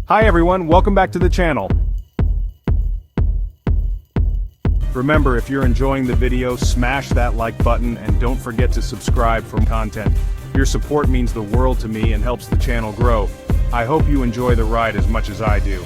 Hi everyone, welcome back to the channel. Remember, if you're enjoying the video, smash that like button and don't forget to subscribe for content. Your support means the world to me and helps the channel grow. I hope you enjoy the ride as much as I do.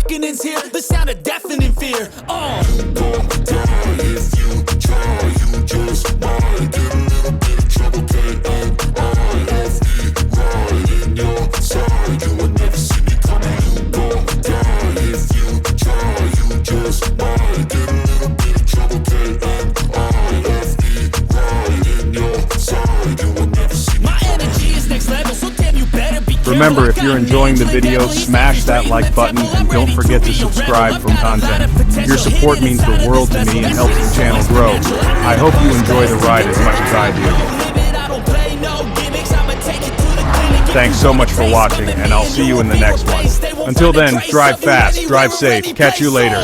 reckoning's here, the sound of deafening fear. You gon' die if you try, you just might get a little bit of trouble, K-N-I-F-E, right in your side, you will never see me coming. You gon' die if you try, you just might get a little bit of trouble, K-N-I-F-E, right in your side, you will never see me My coming. energy is next level, so damn you better be careful. Remember, if you're enjoying the video, smash that like button and don't forget to subscribe for content. Your support means the world to me and helps the channel grow. I hope you enjoy the ride as much as I do. Thanks so much for watching, and I'll see you in the next one. Until then, drive fast, drive safe, catch you later.